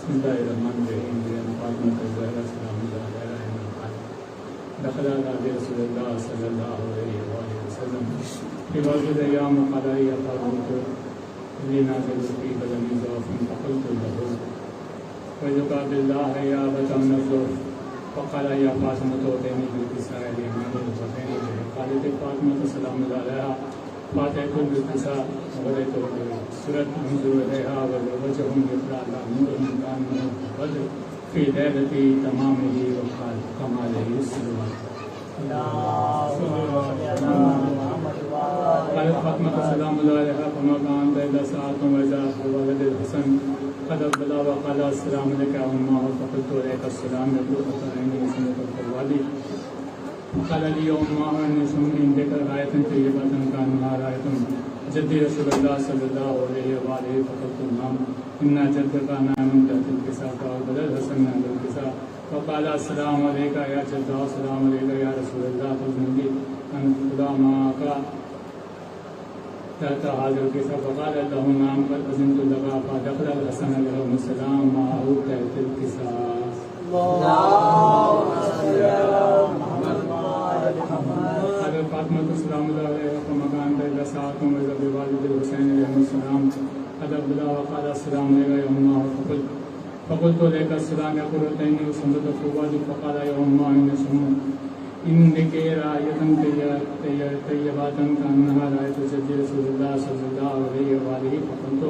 بسم الله الرحمن الرحيم. فاطمة الزهراء سلام الله عليها دخل على رسول الله صلى الله عليه وآله وسلم في بعض الأيام وقال يا فاطمة إني نازل في بدني ضعف فقلت له وذكر بالله يا أبت النصر فقال يا فاطمة أوتيني بالكساء اليمين وأوتيني به. قالت فاطمة سلام الله عليها فاتحة بالكساء وغديت سرت انظر إليها وزوجهم يطلع نور كان بدر في ليلة تمامه وقال كماله السلوى. قالت فاطمة سلام الله عليها فما كانت إلا ساعة وجاءت بولد الحسن قد أقبل وقال السلام عليك يا أمه فقلت عليك السلام يقول فإني سمعت القوالي قال لي يا أمه إني سمعت عندك راية طيبة كأنها راية جدي رسول الله صلى الله عليه وآله فقلت نعم إن جدك نائم تحت الكساء فأقبل الحسن عند الكساء فقال السلام عليك يا جد السلام عليك يا رسول الله فزني أن خدا معك تحت هذا الكساء فقال له نعم قد أذنت لك فدخل الحسن عليه السلام معه تحت الكساء. حضرت فاطمة السلام الله عليها فمكان إلى ساعة وإذا بوالد الحسين عليه السلام قد أقبل وقال السلام عليك يا أمه فقلت عليك السلام يقول أتيني وسمعت فوالد فقال يا أمه إني سمعت إنك راية طيبة كأنها راية جد رسول الله صلى الله عليه وآله فقلت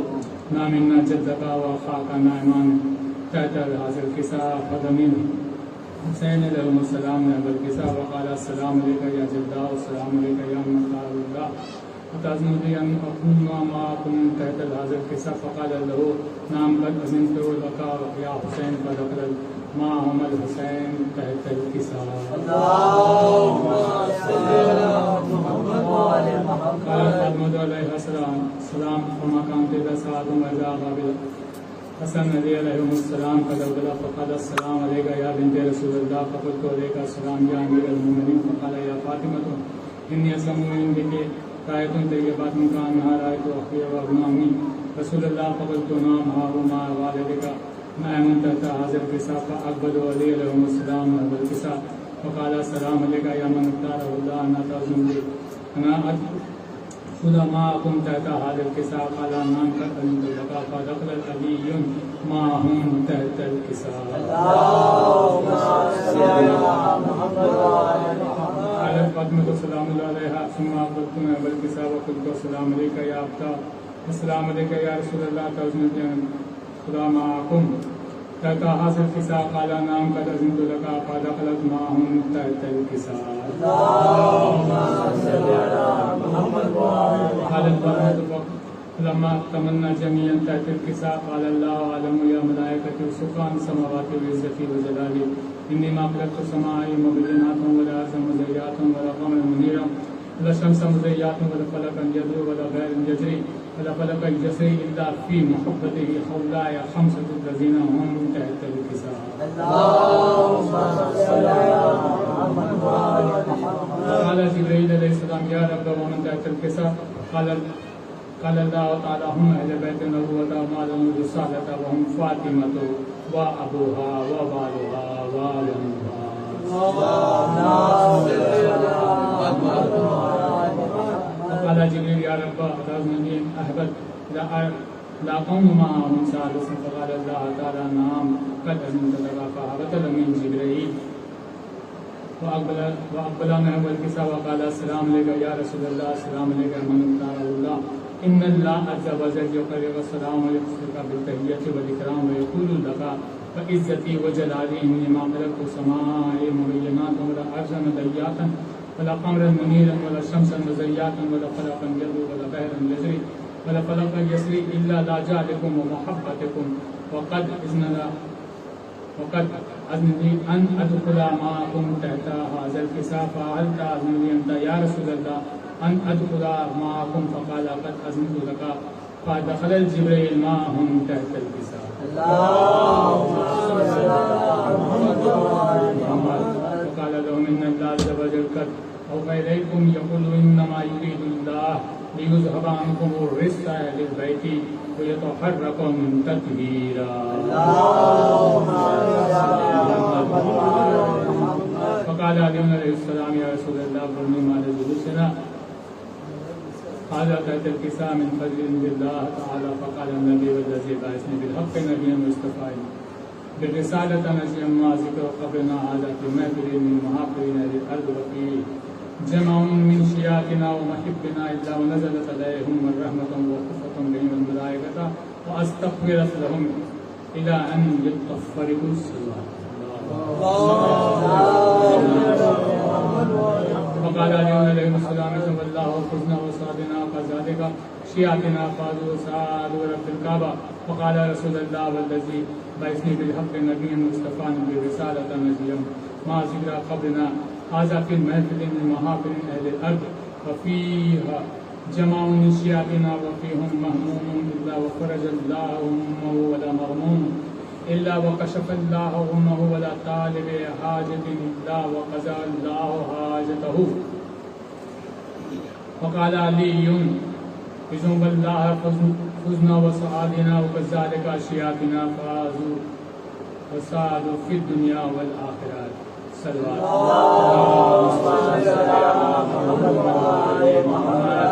نعم إن جدك وأخاك نائمان تحت هذا الكساء فضمن حسين عليه السلام عند الكساء وقال السلام عليك يا جد والسلام عليك يا مختار الله أتأذن لي أن أكون معكم تحت هذا الكساء فقال له نعم قد أذنت لك يا حسين فدخل معهم الحسين تحت الكساء. اللهم صل على محمد وآل محمد. قال فاطمة عليه السلام فما كانت إلا ساعة وإذا قابل حسن عليه السلام قد أقبل فقال السلام عليك يا بنت رسول الله فقلت عليك السلام يا أمير المؤمنين فقال يا فاطمة إني أسمع عندك راية طيبة كأنها راية أخي وابن عمي رسول الله فقلت نعم ها هو مع والدك نائم تحت هذا الكساء فأقبل عليه السلام عند الكساء فقال السلام عليك يا من اختاره الله أنا تأذن لي أنا أدخل معكم تحت هذا الكساء قال نعم قد أذنت لك فدخل علي معهم تحت الكساء. اللهم صل على محمد وآل محمد. قالت فاطمة سلام الله عليها ثم أقبلت عند الكساء وقلت السلام عليك يا أبتا السلام عليك يا رسول الله تأذن لي خدا معكم تحت هذا الكساء قال نعم قد أذنت لك فدخلت معهم تحت الكساء. اللهم صل على محمد وآل محمد. لما تمنى جميعا تحت الكساء قال الله أعلم يا ملائكتي سبحان السماوات وعزتي وجلالي إني ما خلقت السماء مبينات ولا أرض مزيات ولا قمر منيرا ولا شمس مزيات ولا فلك يدعو ولا غير يجري ولا فلك يجري إلا في محبته حولاي خمسة الذين هم تحت الكساء. اللهم صل على محمد وآل محمد. قال جبريل عليه السلام يا رب ومن تحت الكساء قال الله تعالى هم أهل بيت النبوة وما لهم الرسالة وهم فاطمة وأبوها وبالها وولدها. قال جبريل يا رب أتأذنني أحببت لا أقوم معهم ثالثا فقال الله تعالى نعم قد أذنت لك فهبط من جبريل وأقبل نحو الكساء وقال السلام عليك يا رسول الله السلام عليك من اختاره الله إن الله عز وجل يقرئ السلام ويخصك بالتحية والإكرام ويقول لك فعزتي وجلالي إني ما خلقت السماء مبينات ولا أرض مضيّات ولا قمرا منيرا ولا شمسا مزيّات ولا فلكا يدعو ولا بحرا يجري ولا فلكا يسري إلا لجعلكم ومحبتكم وقد أذن لي أن أدخل معكم تحت هذا الكساء فهل تأذن لي أنت يا رسول الله أن أدخل معكم فقال قد أذنت لك فدخل الجبريل معهم تحت الكساء. اللهم صل على محمد وآل محمد. وقال لهم إن الله عز وجل قد أوحى إليكم يقول إنما يريد الله ليذهب عنكم الرجس أهل البيت ويطهركم تطهيرا. فقال علي عليه السلام يا رسول الله أخبرني ما جلوسنا هذا تحت الكساء من فضل الله تعالى. فقال النبي والذي بعثني بالحق نبيا مصطفى بالرسالة نجيا ما ذكر قبلنا هذا في محفل من محافلين للأرض وفي جمع من شيعتنا ومحبنا إلا ونزلت عليهم الرحمة وخفة بهم الملائكة وأستغفرت لهم إلى أن يتفرقوا الصلاة. فقال علي عليه السلام والله حزنا وصادنا كذلك شيعتنا قالوا سألوا رب الكعبة. فقال رسول الله والذي بعثني بالحق النبي المصطفى برسالة نجيا ما ذكر قبلنا هذا في المحفل من محافل أهل الأرض وفيها جمع من شيعتنا وفيهم مهموم إلا وفرج الله همه ولا مغموم إلا وكشف الله همه ولا طالب حاجة إلا وقضى الله حاجته. وقال علي إذن بالله فزنا وسعادنا وكذلك شيعتنا فازوا وسعدوا في الدنيا والآخرة. صلوات اللهم صل على محمد وعلى محمد.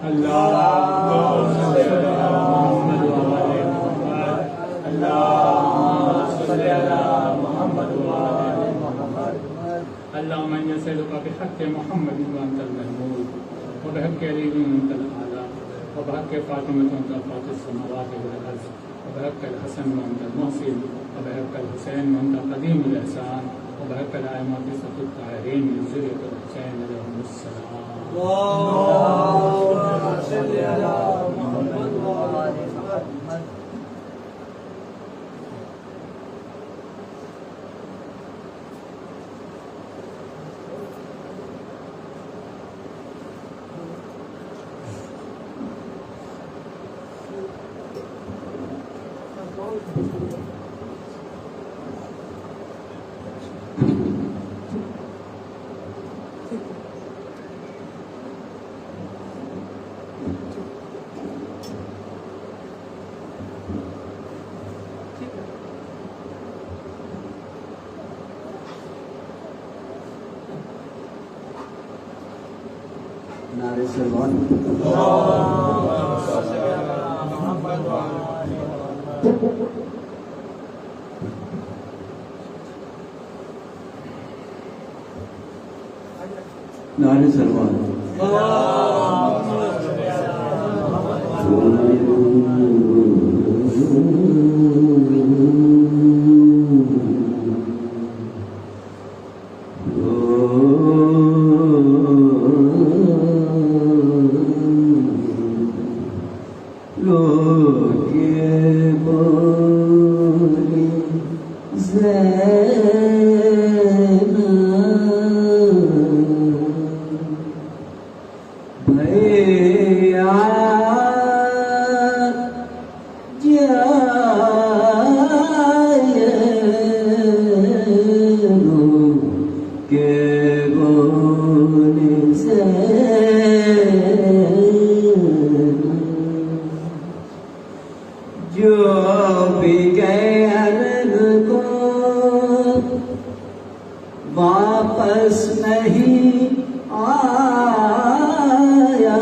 اللهم صل على محمد وعلى محمد. اللهم صل على محمد وعلى محمد. اللهم إني أسألك بحق محمد وأنت المحمود وبحق علي وأنت الأعلى وبحق فاطمة وأنت فاطر السماوات والأرض وبحق الحسن وأنت المحسن وبحق الحسين وأنت قديم الإحسان وبحق الأئمة الستة الطاهرين من ذرية الحسين عليهم السلام. اللهم صل على محمد وعلى محمد. نعرے سلمان نعرے سلمان واپس نہیں آیا،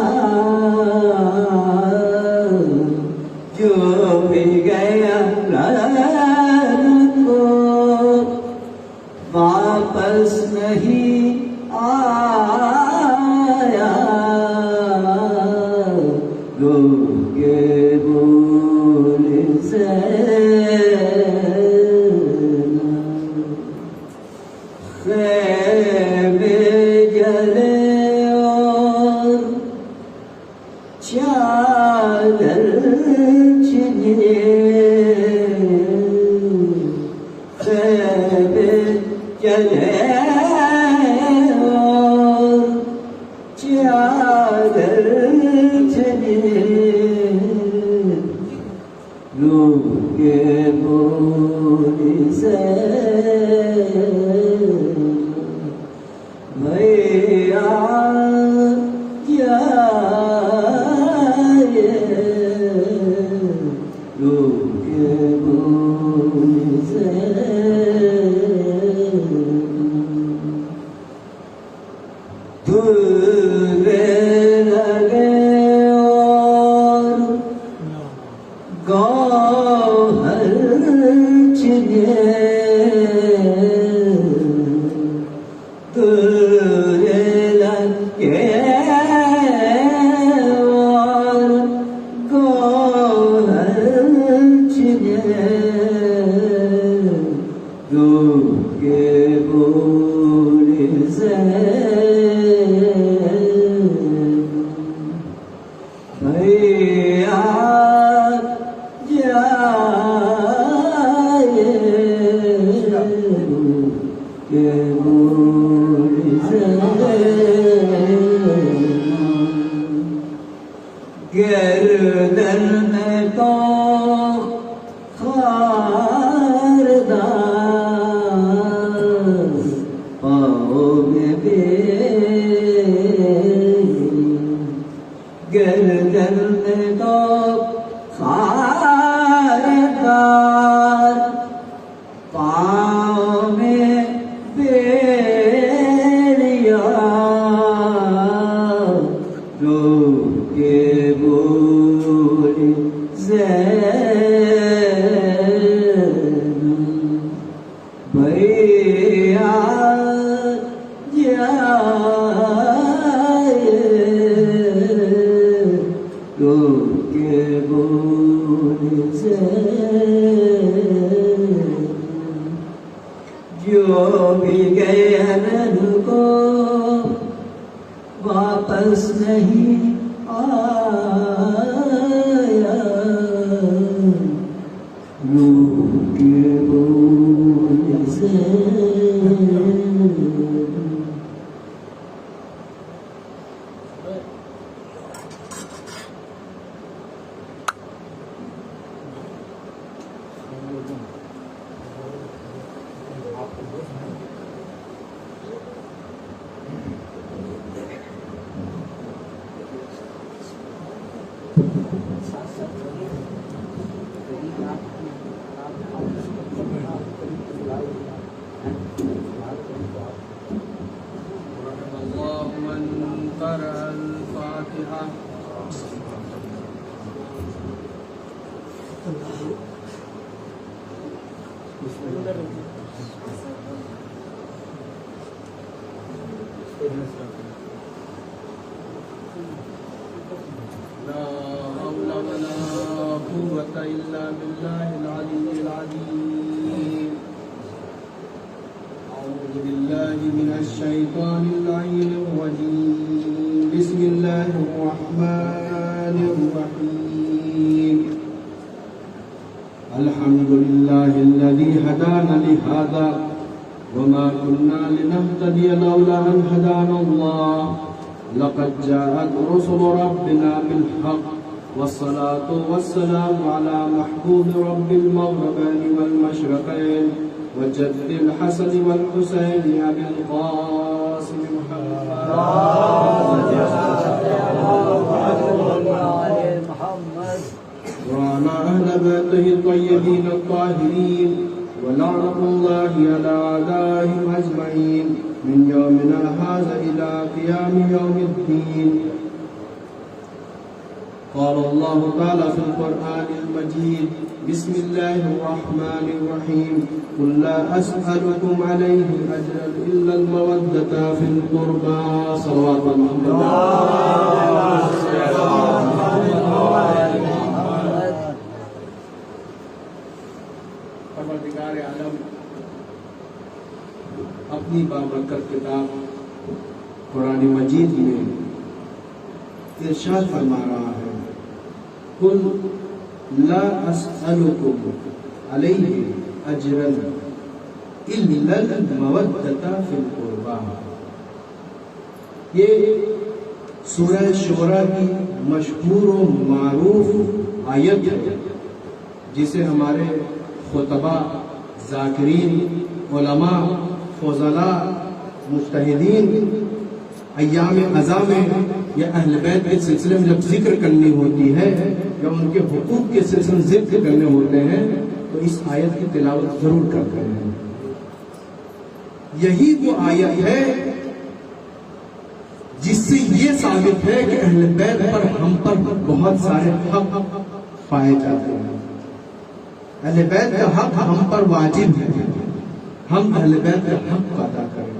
جو بھی گیا کو واپس نہیں آیا، گو کے بول سے بھیا کے بول سے دھلنے لگے اور گوہر چنے دھلنے لگے اور گوہر چنے روح کے بول سے بھیا جائے کے بول سے گردن میں تو خاردار پاؤں میں گردن میں تو خاردار پاؤں میں بیڑیا روح کے بول زین بھیا جائے روح کے بول زین جو بھی گئے ان کو واپس نہیں آیا روح کے بول سے اللهم من قرأ الفاتحة لا حول ولا قوة إلا بالله العلي العظيم أعوذ بالله من الشيطان اللعين الرجيم بسم الله الرحمن الرحيم الحمد لله الذي هدانا لهذا وما كنا لنهتدي لولا أن هدانا الله لقد جاءت رسل ربنا بالحق والصلاة والسلام على محبوب رب المغربين والمشرقين وجد الحسن والحسين أبي القاسم محمد وعلى أهل بيته الطيبين الطاهرين ولعنة الله على أعدائهم أجمعين من يومنا هذا إلى قيام يوم الدين. قال الله تعالى في القرآن المجيد بسم الله الرحمن الرحيم قل لا أسألكم عليه أجرا إلا المودة في القربى صلوات پروردگار عالم اپنی بابرکت کتاب قرآن مجید میں ارشاد فرما رہا ہے قل لا اسألكم علیہ اجرا الا المودۃ فی القربى. یہ سورہ شعراء کی مشہور و معروف آیت ہے جسے ہمارے خطبہ، ذاکرین، علماء، فضلاء، مجتہدین ایام عزا میں یا اہل بیت کے سلسلے میں جب ذکر کرنی ہوتی ہے یا ان کے حقوق کے سلسلے ذکر کرنے ہوتے ہیں تو اس آیت کی تلاوت ضرور کرتے ہیں. یہی وہ آیت ہے جس سے یہ ثابت ہے کہ اہل بیت پر ہم پر بہت سارے حق پائے جاتے ہیں. اہل بیت کا حق ہم پر واجب ہے. ہم اہل بیت کا حق ادا کریں.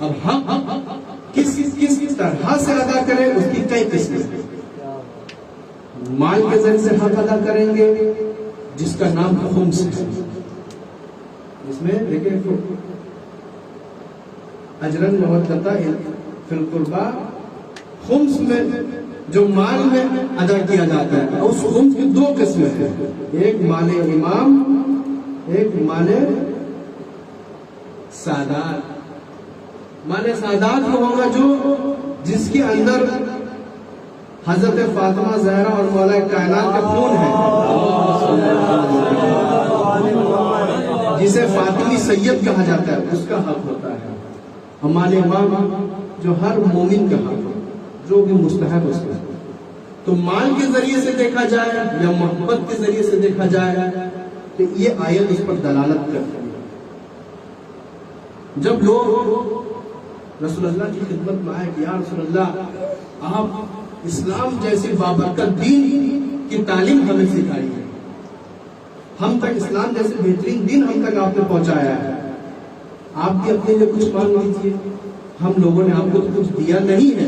اب حق کس طرح سے ادا کریں اس کی کئی قسمیں. مال کے ذریعے سے حق ادا کریں گے جس کا نام خمس ہے. اس میں دیکھیں اجرن مودتا فی القربا، خمس میں جو مال میں ادا کیا جاتا ہے. اس خمس کی دو قسمیں ہیں، ایک مال امام، ایک مال سادات. مال سادات وہ ہوگا جو جس کے اندر حضرت فاطمہ زہرا اور مولا کائنات کا خون ہے، جسے فاطمی سید کہا جاتا ہے، اس کا حق ہوتا ہے. مال امام جو ہر مومن کا حق ہے، جو بھی مستحق اس کا. تو مال کے ذریعے سے دیکھا جائے یا محبت کے ذریعے سے دیکھا جائے تو یہ آیت اس پر دلالت کرتی ہے. جب لوگ رسول اللہ کی خدمت میں آئے کہ یا رسول اللہ آپ اسلام جیسے بابرکت دین کی تعلیم ہمیں سکھائی ہے، ہم تک اسلام جیسے بہترین دین ہم تک آپ نے پہنچایا ہے، آپ بھی اپنے لیے کچھ مانگ لیجیے، ہم لوگوں نے آپ کو تو کچھ دیا نہیں ہے.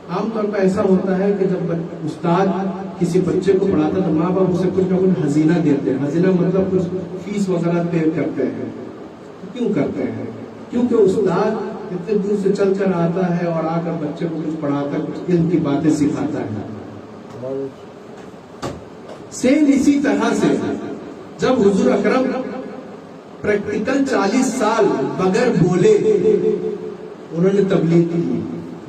عام طور پر ایسا ہوتا ہے کہ جب استاد کسی بچے کو پڑھاتا تو ماں باپ اسے کچھ نہ کچھ ہزینہ دیتے ہیں. ہزینہ مطلب کچھ فیس وغیرہ پے کرتے ہیں. کیوں کرتے ہیں؟ کیونکہ استاد اتنے دور سے چل کر آتا ہے اور آ کر بچے کو کچھ پڑھاتا ہے، کچھ علم کی باتیں سکھاتا ہے. سیم اسی طرح سے جب حضور اکرم پریکٹیکل 40 سال بغیر بولے انہوں نے تبلیغ کی.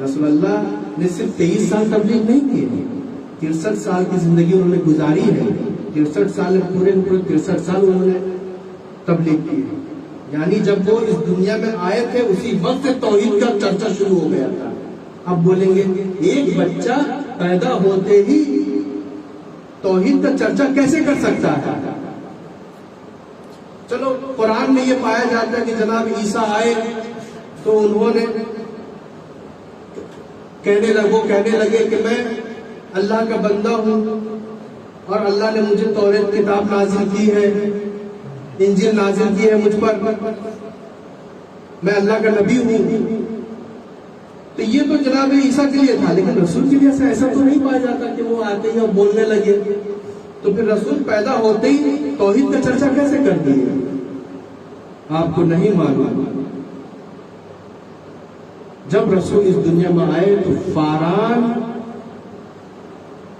رسول اللہ نے صرف 23 سال تبلیغ نہیں کی، 63 سال کی زندگی انہوں نے گزاری ہے. 63 سال پورے 63 سال انہوں نے تبلیغ کی. یعنی جب وہ اس دنیا میں آئے تھے اسی وقت توحید کا چرچا شروع ہو گیا تھا. اب بولیں گے ایک بچہ پیدا ہوتے ہی توحید کا چرچا کیسے کر سکتا ہے؟ چلو قرآن میں یہ پایا جاتا ہے کہ جناب عیسیٰ آئے تو انہوں نے کہنے لگے کہ میں اللہ کا بندہ ہوں اور اللہ نے مجھے توریت کتاب نازل کی ہے، انجیل نازل کی ہے مجھ پر، میں اللہ کا نبی ہوں. تو یہ تو جناب عیسیٰ کے لیے تھا، لیکن رسول کے لیے ایسا تو نہیں پایا جاتا کہ وہ آتے ہی اور بولنے لگے. تو پھر رسول پیدا ہوتے ہی توحید کا چرچا کیسے کر دیے؟ آپ کو نہیں معلوم. جب رسول اس دنیا میں آئے تو فاران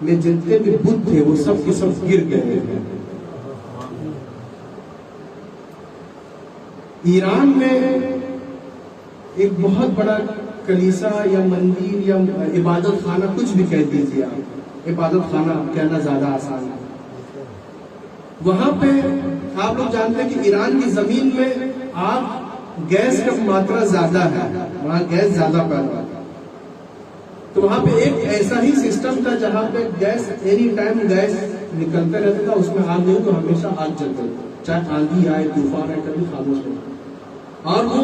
میں جتنے بھی بت تھے وہ سب کے سب گر گئے تھے. ایران میں ایک بہت بڑا کلیسا یا مندر یا عبادت خانہ، کچھ بھی کہہ دیجیے آپ، عبادت خانہ کہنا زیادہ آسان ہے. وہاں پہ آپ لوگ جانتے ہیں کہ ایران کی زمین میں آگ گیس کا ماترا زیادہ ہے، وہاں گیس زیادہ پیدا ہے. تو وہاں پہ ایک ایسا ہی سسٹم تھا جہاں پہ گیس اینی ٹائم گیس نکلتا رہتا تھا، اس میں آگ نہیں تو ہمیشہ آگ جلتی، چاہے آندھی آئے طوفان آئے کبھی خاموش نہیں. اور وہ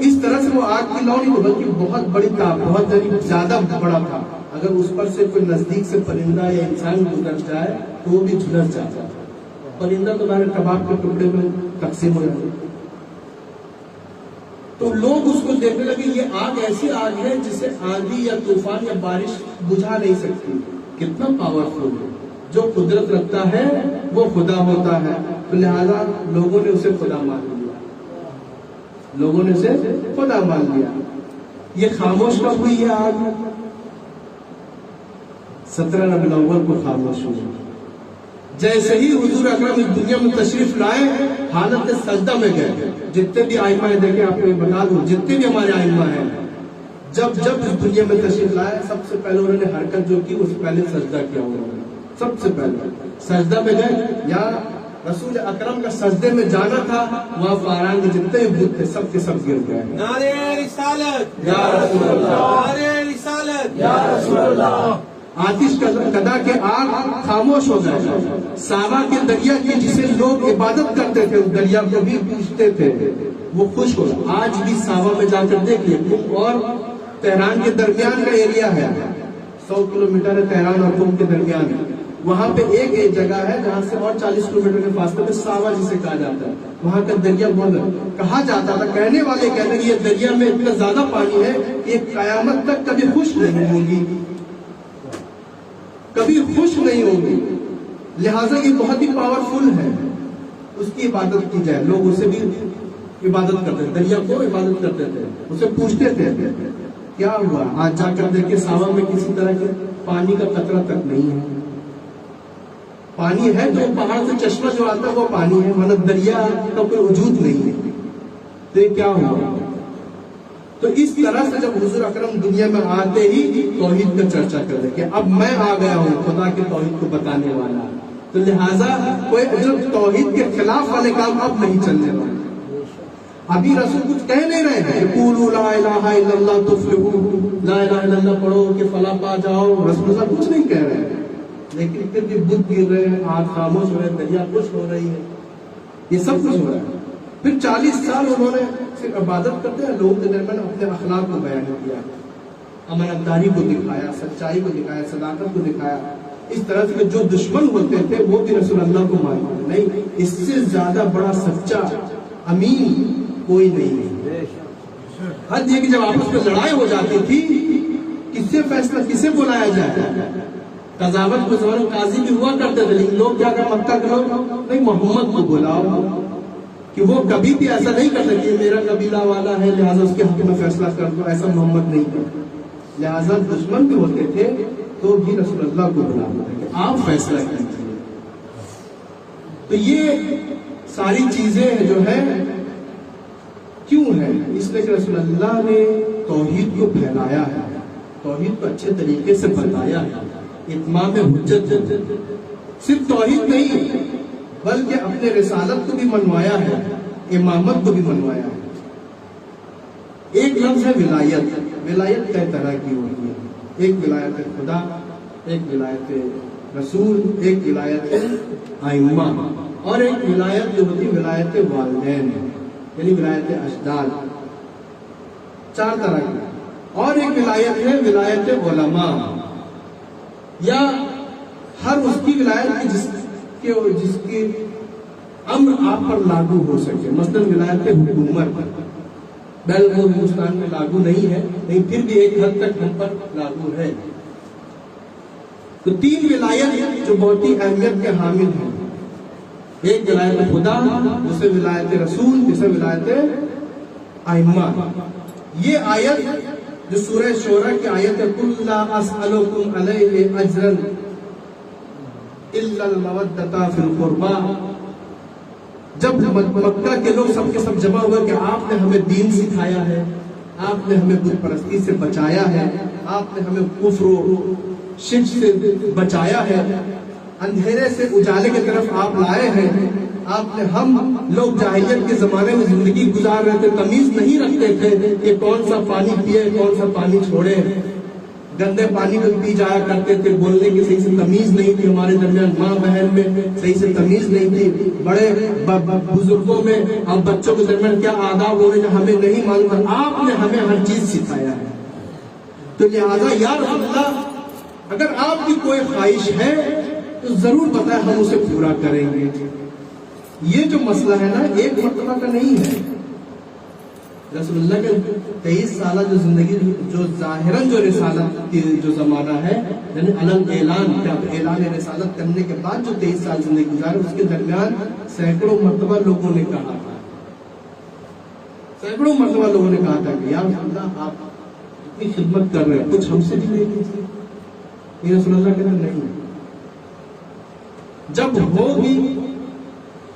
اس طرح سے وہ آگ کی لو نہیں تھی بلکہ بہت بڑی تھا، بہت زیادہ بڑا تھا. اگر اس پر سے کوئی نزدیک سے پرندہ یا انسان گزر جائے تو وہ بھی جھلس جاتا. پرندہ تو ہمارے کباب کے ٹکڑے میں تقسیم ہو جاتے. تو لوگ اس کو دیکھنے لگے یہ آگ ایسی آگ ہے جسے آندھی یا طوفان یا بارش بجھا نہیں سکتی. کتنا پاورفل ہے. جو قدرت رکھتا ہے وہ خدا ہوتا ہے. تو لہذا لوگوں نے اسے خدا مان لیا، لوگوں نے اسے خدا مان لیا. یہ خاموش کب ہوئی ہے آگ؟ 17 ربیع الاول کو خاموش ہوئی. جیسے ہی حضور اکرم اس دنیا میں تشریف لائے حالت سجدہ میں گئے. جتنے بھی آئمہ ہیں دیکھیں آپ کو بتا دوں، جتنے بھی ہمارے آئمہ ہیں جب اس دنیا میں تشریف لائے سب سے پہلے انہوں نے حرکت جو کی اس سے پہلے سجدہ کیا. انہوں نے سب سے پہلے سجدہ میں گئے. یا رسول اکرم کا سجدے میں جانا تھا، وہاں فاران کے جتنے بھی بت تھے سب کے سب گر گئے. نعرہ رسالت، یا رسول اللہ، نعرہ رسالت. یا رسول اللہ. آتش کدا کے آگ خاموش ہو گئے. ساوا کے دریا کی جسے لوگ عبادت کرتے تھے اس دریا کو بھی پوچھتے تھے وہ خوش ہو. آج بھی ساوا میں جا کر دیکھیے کم اور تہران کے درمیان کا ایریا ہے, 100 کلومیٹر ہے تہران اور کم کے درمیان. وہاں پہ ایک جگہ ہے جہاں سے اور 40 کلومیٹر کے فاصلے میں ساوا جسے کہا جاتا ہے. وہاں کا دریا بہت کہا جاتا تھا, کہنے والے کہتے ہیں کہ یہ دریا میں اتنا زیادہ پانی ہے کہ قیامت تک کبھی خشک نہیں ہوگی, کبھی خشک نہیں ہوگی. لہٰذا یہ بہت ہی پاورفل ہے, اس کی عبادت کی جائے. لوگ اسے بھی عبادت کرتے تھے, دریا کو عبادت کرتے تھے, اسے پوچھتے تھے کیا ہوا. آج جا کر دیکھیں ساوا میں کسی طرح کے پانی کا قطرہ تک نہیں ہے. پانی ہے تو پہاڑ سے چشمہ جو آتا ہے وہ پانی ہے, ورنہ دریا کا کوئی وجود نہیں ہے. تو یہ کیا ہوا. تو اس طرح سے جب حضور اکرم دنیا میں آتے ہی توحید کا چرچا کر دیں کہ اب میں آ گیا ہوں خدا کے توحید کو بتانے والا, تو لہٰذا کوئی توحید کے خلاف والے کام اب نہیں چلنے والے. ابھی رسول کچھ کہہ نہیں رہے ہیں قولوا لا الہ الا اللہ تفلحوا, لا الہ الا اللہ پڑھو کہ فلاح پا جاؤ. رسول اللہ کچھ نہیں کہہ رہے ہیں, لیکن پھر بھی بدھ گر رہے ہیں, آگ خاموش ہو رہے ہیں, دریا خوش ہو رہی ہے, یہ سب کچھ ہو رہا ہے. پھر 40 سال انہوں نے صرف عبادت کرتے ہیں, لوگوں کے درمیان اپنے اخلاق کو بیان کیا, امانتداری کو دکھایا, سچائی کو دکھایا, صداقت کو دکھایا. اس طرح سے جو دشمن ہوتے تھے وہ بھی رسول اللہ کو مانتے نہیں. اس سے زیادہ بڑا سچا امین کوئی نہیں ہے. حد یہ کہ جب آپس میں لڑائی ہو جاتی تھی کس سے فیصلہ کسے بلایا جائے. قضاوت میں زمان قاضی بھی ہوا کرتے تھے, لیکن لوگ کیا کہ مکہ کے لوگ نہیں محمد کو بلاؤ, کہ وہ کبھی بھی ایسا نہیں کر سکتے میرا قبیلہ والا ہے لہٰذا اس کے حق میں فیصلہ کر دو. ایسا محمد نہیں کرتے. لہٰذا دشمن بھی ہوتے تھے تو بھی رسول اللہ کو بلاتے تھے کہ آپ فیصلہ کیجیے. تو یہ ساری چیزیں جو ہے کیوں ہے, اس لیے کہ رسول اللہ نے توحید کو پھیلایا ہے, توحید کو اچھے طریقے سے بتایا ہے. اتمام حجت صرف توحید نہیں بلکہ اپنے رسالت کو بھی منوایا ہے, امامت کو بھی منوایا ہے. ایک لفظ ہے ولایت. ولایت کئی طرح کی ہوتی ہے, ایک ولایت خدا, ایک ولایت رسول, ایک ولایت ائمہ, اور ایک ولایت جو ہوتی ولایت والدین یعنی ولایت اجداد. 4 طرح کی. اور ایک ولایت ہے ولایت علماء, یا ہر اس کی ولایت جس کی امر آپ پر لاگو ہو سکے. مثلا ولایت حکومت وہ ہندوستان میں لاگو نہیں ہے, لیکن پھر بھی ایک حد تک ہم پر لاگو ہے. تو 3 ولایت جو بہت ہی اہمیت کے حامل ہیں. ایک ولایت خدا, دوسرے ولایت رسول, تیسرے ولایت ائمہ. یہ آیت جو سورہ شورى کی آیت ہے قل لا اسألكم علیہ اجرا الا المودۃ فی القربى, جب مکہ کے لوگ سب کے سب جمع ہوئے کہ آپ نے ہمیں دین سکھایا ہے, آپ نے ہمیں بت پرستی سے بچایا ہے, آپ نے ہمیں کفر و شرک سے بچایا ہے, اندھیرے سے اجالے کی طرف آپ لائے ہیں. آپ نے ہم لوگ جاہلیت کے زمانے میں زندگی گزار رہے تھے, تمیز نہیں رکھتے تھے کہ کون سا پانی پیے کون سا پانی چھوڑے, گندے پانی کو پی جایا کرتے تھے, بولنے کی صحیح سے تمیز نہیں تھی ہمارے درمیان, ماں بہن میں صحیح سے تمیز نہیں تھی, بڑے بزرگوں میں اور بچوں کے درمیان کیا آداب ہو رہے ہیں ہمیں نہیں معلوم ہے. آپ نے ہمیں ہر چیز سکھایا ہے. تو لہٰذا یا رسول اللہ اگر آپ کی کوئی خواہش ہے تو ضرور بتائیں, ہم اسے پورا کریں گے. یہ جو مسئلہ ہے نا ایک مرتبہ کا نہیں ہے. رسول اللہ کے 23 سالہ جو زندگی جو ظاہراً جو رسالت کی جو زمانہ ہے یعنی علم اعلان رسالت کرنے کے بعد جو 23 سال زندگی گزارے اس کے درمیان سینکڑوں مرتبہ لوگوں نے کہا تھا, سینکڑوں مرتبہ لوگوں نے کہا تھا کہ یا رسول اللہ آپ اتنی خدمت کر رہے ہیں کچھ ہم سے بھی لے لیجیے. یہ رسول اللہ کہتے نہیں, جب ہوگی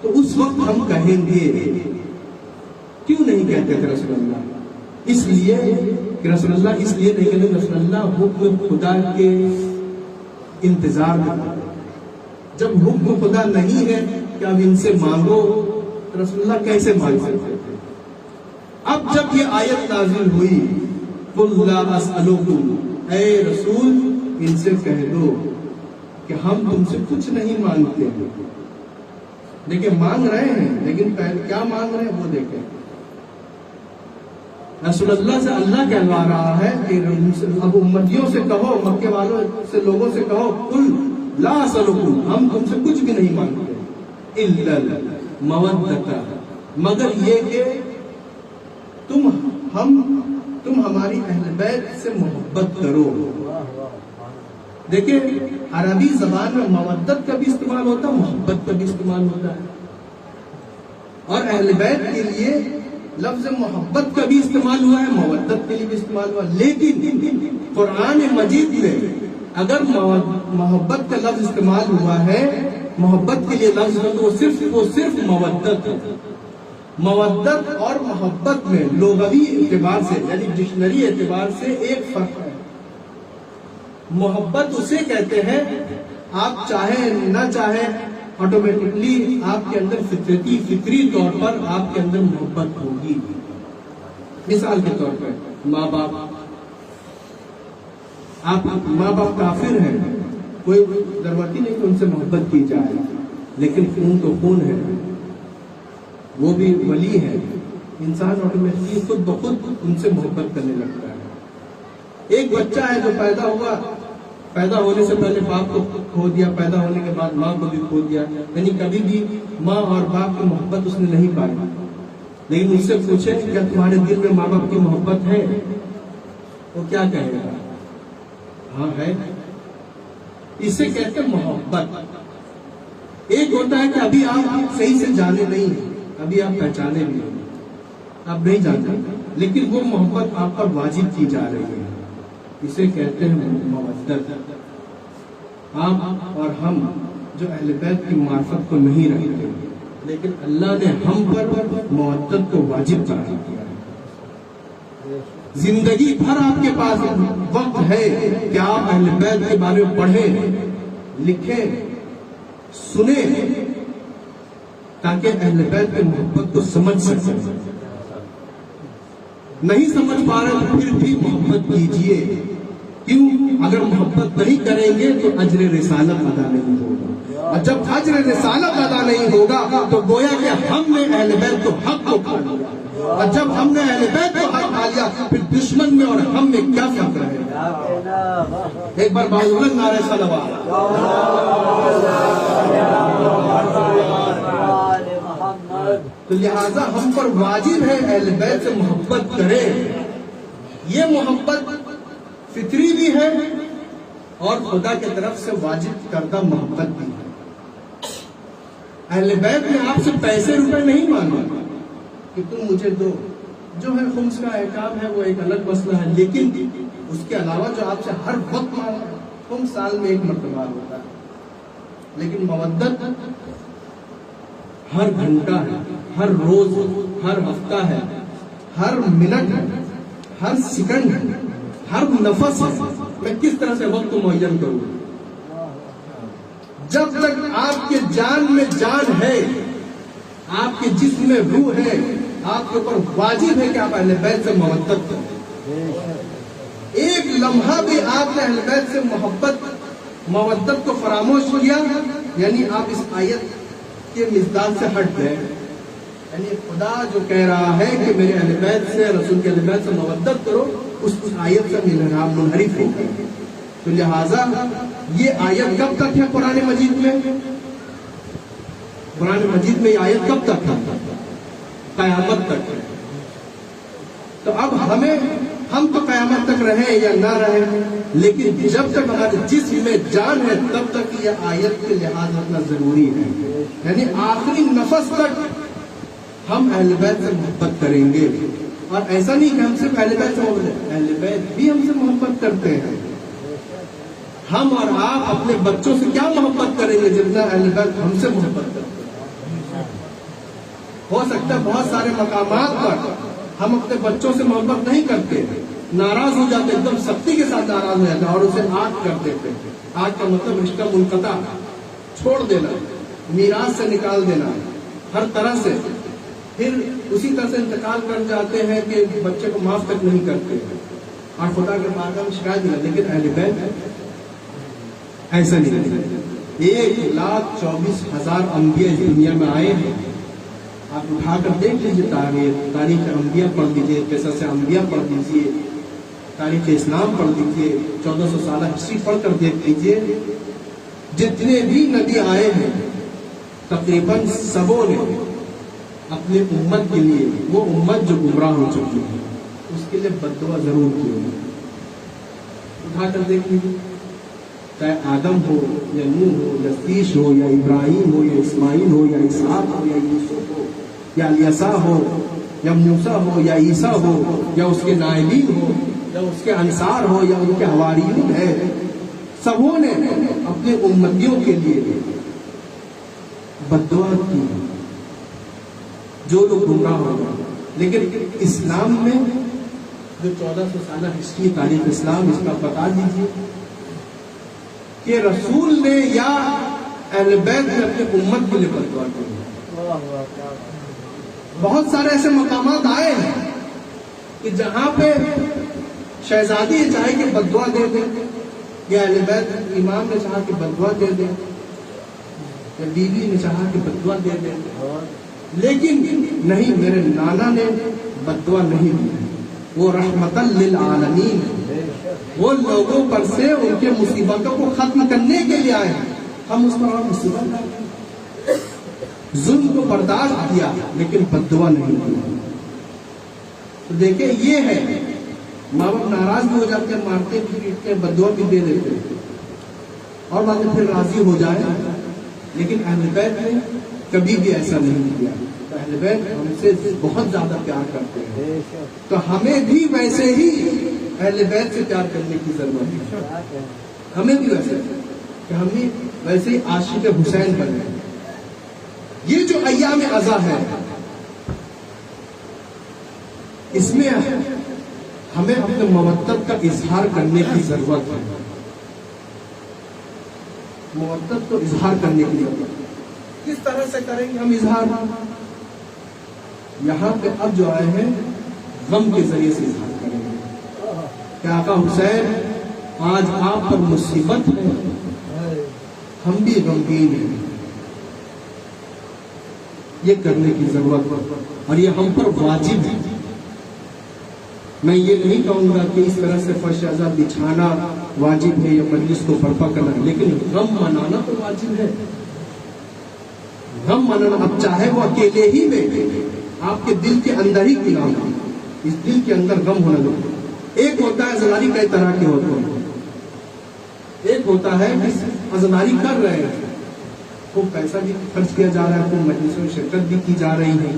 تو اس وقت ہم کہیں گے. کیوں نہیں کہتے تھے رسول اللہ؟ اس لیے کہ رسول اللہ اس لیے نہیں کہتے, رسول اللہ حکم خدا کے انتظار میں. جب حکم خدا نہیں ہے کہ اب ان سے مانگو, رسول اللہ کیسے مانگ سکتے تھے؟ اب جب یہ آیت نازل ہوئی قل لا اسألکم اے رسول ان سے کہہ دو کہ ہم تم سے کچھ نہیں مانگتے ہیں. دیکھیں مانگ رہے ہیں لیکن کیا مانگ رہے ہیں وہ دیکھیں. رسول اللہ سے اللہ کہلوا رہا ہے کہ اب امتیوں سے کہو، مکے والوں سے لوگوں سے کہو، قل لا اسألکم، ہم تم سے کچھ بھی نہیں مانگتے، الا المودۃ، مگر یہ کہ تم ہماری اہل بیت سے محبت کرو. دیکھیں عربی زبان میں مودت کا بھی استعمال ہوتا ہے، محبت کا بھی استعمال ہوتا ہے، اور اہل بیت کے لیے لفظ محبت کا بھی استعمال ہوا ہے، مودت کے لیے بھی استعمال ہوا. لیکن قرآن مجید میں اگر محبت کا لفظ استعمال ہوا ہے، محبت کے لیے لفظ ہے تو وہ صرف مودت ہے. مودت اور محبت میں لغوی اعتبار سے یعنی ڈکشنری اعتبار سے ایک فرق ہے. محبت اسے کہتے ہیں آپ چاہیں نہ چاہیں آٹومیٹکلی آپ کے اندر فطری طور پر آپ کے اندر محبت ہوگی. مثال کے طور پر ماں باپ، آپ ماں باپ کافر ہیں، کوئی ضرورت ہی نہیں کہ ان سے محبت کی جائے، لیکن خون تو خون ہے، وہ بھی ولی ہے، انسان آٹومیٹکلی خود بخود ان سے محبت کرنے لگتا ہے. ایک بچہ ہے جو پیدا ہوا، پیدا ہونے سے پہلے باپ کو کھو دیا، پیدا ہونے کے بعد ماں کو بھی کھو دیا، یعنی کبھی بھی ماں اور باپ کی محبت اس نے نہیں پائی. لیکن اس سے پوچھے کیا تمہارے دل میں ماں باپ کی محبت ہے، وہ کیا کہے گا؟ ہاں ہے. اسے کہتے ہیں محبت. ایک ہوتا ہے کہ ابھی آپ صحیح سے جانے نہیں، ابھی آپ پہچانے بھی نہیں، آپ نہیں جانتے، لیکن وہ محبت آپ پر واجب کی جا رہی ہے، اسے کہتے ہیں مودت. آپ اور ہم جو اہل بیت کی معرفت کو نہیں رکھتے، لیکن اللہ نے ہم پر مودت کو واجب قرار دیا ہے. زندگی بھر آپ کے پاس وقت ہے کہ آپ اہل بیت کے بارے میں پڑھیں، لکھیں، سنیں، تاکہ اہل بیت کی محبت کو سمجھ سکیں. نہیں سمجھ پا رہے تو پھر بھی محبت کیجئے. کیوں؟ اگر محبت نہیں کریں گے تو اجر رسالت ادا نہیں ہوگا، اور جب اجر رسالت ادا نہیں ہوگا تو گویا کہ ہم نے اہل بیت کو حق کو کھا لیا، اور جب ہم نے اہل بیت کو حق کھا لیا پھر دشمن میں اور ہم میں کیا فرق رہے گا؟ ایک بار بازولن نعرہ صلوات. تو لہذا ہم پر واجب ہے اہل بیت سے محبت کریں. یہ محبت فطری بھی ہے اور خدا کی طرف سے واجب کردہ محبت بھی ہے. اہل بیت نے آپ سے پیسے روپے نہیں مانگا کہ تم مجھے دو، جو ہے خمس کا احکام ہے وہ ایک الگ مسئلہ ہے، لیکن اس کے علاوہ جو آپ سے ہر وقت مانگا، خمس سال میں ایک مرتبہ ہوتا ہے، لیکن مودت ہر گھنٹہ ہے، ہر روز، ہر ہفتہ ہے، ہر منٹ ہے، ہر سیکنڈ ہے، ہر نفس ہے. میں کس طرح سے وقت کو معین کروں؟ جب تک آپ کے جان میں جان ہے، آپ کے جسم میں روح ہے، آپ کے اوپر واجب ہے کہ آپ اہل بیت سے مودت کریں. ایک لمحہ بھی آپ نے اہل بیت سے مودت کو فراموش کیا، یعنی آپ اس آیت کے مزداد سے ہٹ گئے. یعنی خدا جو کہہ رہا ہے کہ میرے اہل بیت سے، رسول کے اہل بیت سے مودت کرو، اس آیت سے منحرف ہو گئے. تو لہذا یہ آیت کب تک ہے قرآن مجید میں؟ قرآن مجید میں یہ آیت کب تک ہے؟ قیامت تک ہے. تو اب ہم تو قیامت تک رہیں یا نہ رہیں، لیکن جب تک ہمارے جسم میں جان ہے تب تک یہ آیت کے لحاظ رکھنا ضروری ہے. یعنی آخری نفس تک ہم اہل بیت سے محبت کریں گے. اور ایسا نہیں کہ ہم صرف اہل بیت سے محبت، اہل بیت بھی ہم سے محبت کرتے ہیں. ہم اور آپ اپنے بچوں سے کیا محبت کریں گے جتنا اہل بیت ہم سے محبت کرتے ہیں. ہو سکتا ہے بہت سارے مقامات پر ہم اپنے بچوں سے محبت نہیں کرتے، ناراض ہو جاتے، ایک دم سختی کے ساتھ ناراض ہو جاتے اور اسے آگ کر دیتے. آگ کا مطلب رشتہ منقطع، چھوڑ دینا، میراث سے نکال دینا، ہر طرح سے. پھر اسی طرح سے انتقال کر جاتے ہیں کہ بچے کو معاف تک نہیں کرتے. اور خدا کے بارگاہ میں شکایت ملا. لیکن اہل بیت ایسا نہیں ہے. 1,24,000 انبیاء اس دنیا میں آئے ہیں. آپ اٹھا کر دیکھ لیجیے تاریخ انبیاء پڑھ لیجیے, قصص انبیاء پڑھ لیجیے, تاریخ اسلام پڑھ لیجیے, 1400 سالہ ہسٹری پڑھ کر دیکھ لیجیے. جتنے بھی نبی آئے ہیں تقریباً سبوں نے اپنے امت کے لیے, وہ امت جو گمراہ ہو چکی ہے, اس کے لیے بد دعا ضرور کی ہوگی. اٹھا کر دیکھ لیجیے, چاہے آدم ہو یا نوح ہو یا سیش ہو یا ابراہیم ہو یا اسماعیل ہو یا اسحاق ہو یا یوسف ہو یا الیسع ہو یا موسیٰ ہو یا عیسیٰ ہو یا اس کے نائبین ہو یا اس کے انصار ہو یا ان کے حواریون ہے, سبوں نے اپنے امتیوں کے لیے بد دعا کی جو لوگ گمراہ ہو گئے. لیکن اسلام میں جو 1400 سالہ ہسٹری تاریخ اسلام, اس کا بتا دیجیے کہ رسول نے یا اہل بیت نے اپنے امت کے لیے بد دعا کی. بہت سارے ایسے مقامات آئے ہیں کہ جہاں پہ شہزادی یہ چاہے کہ بد دعا دے دیں, یا اہل بیت امام نے چاہا کہ بد دعا دے دیں, یا بیوی نے چاہا کہ بد دعا دے دیں, لیکن نہیں, میرے نانا نے بد دعا نہیں دی. وہ رحمتاً للعالمین, وہ لوگوں پر سے ان کے مصیبتوں کو ختم کرنے کے لیے آئے ہیں. ہم اس پر اور مصیبت ڈالیں, ظلم کو برداشت کیا لیکن بد دعا نہیں کی. تو دیکھیں یہ ہے, ماں باپ ناراض بھی ہو جاتے ہیں, مارتے بھی پیٹتے ہیں, بد دعا بھی دے دیتے ہیں, اور باتیں پھر راضی ہو جائے. لیکن اہل بیت نے کبھی بھی ایسا نہیں کیا. اہل بیت ہم سے بہت زیادہ پیار کرتے ہیں, تو ہمیں بھی ویسے ہی اہل بیت سے پیار کرنے کی ضرورت ہے. ہمیں بھی ویسے کہ ہم بھی ویسے ہی عاشق حسین بنے. یہ جو ایام عزا ہے, اس میں ہمیں اپنے مودت کا اظہار کرنے کی ضرورت ہے. مودت کو اظہار کرنے کی ضرورت ہے. کس طرح سے کریں گے ہم اظہار؟ یہاں پہ اب جو آئے ہیں غم کے ذریعے سے اظہار کریں گے کہ آقا حسین آج آپ پر مصیبت ہے, ہم بھی غمگین ہیں. یہ کرنے کی ضرورت ہے اور یہ ہم پر واجب ہے. میں یہ نہیں کہوں گا کہ اس طرح سے فرش عزا بچھانا واجب ہے یا مجلس کو برپا کرنا, لیکن غم منانا تو واجب ہے. غم منانا, اب چاہے وہ اکیلے ہی میں آپ کے دل کے اندر ہی کیا ہو, اس دل کے اندر غم ہونا لگتا. ایک ہوتا ہے عزاداری کئی طرح کے ہوتے ہیں. ایک ہوتا ہے کہ عزاداری کر رہے ہیں, خوب پیسہ بھی خرچ کیا جا رہا ہے, خوب مجلسوں میں شرکت بھی کی جا رہی ہے,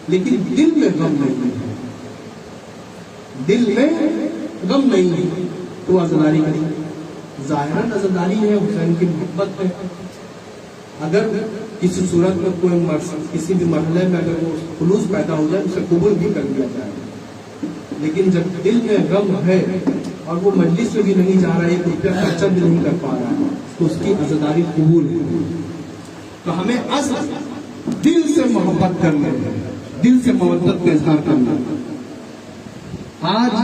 لیکن دل میں غم نہیں ہے. دل میں غم نہیں ہے تو عزاداری کریں. ظاہراً عزاداری ہے, حسین کی محبت ہے. اگر کسی صورت میں کوئی کسی بھی مرحلے میں اگر وہ خلوص پیدا ہو جائے اسے قبول بھی کر دیا جائے. لیکن جب دل میں غم ہے اور وہ مجلس میں بھی نہیں جا رہا ہے, 1 روپیہ خرچہ بھی نہیں کر پا رہا ہے, تو اس کی عزاداری قبول ہے. تو ہمیں اصل دل سے محبت کرنا ہے, دل سے مودت کا اظہار کرنا ہے. آج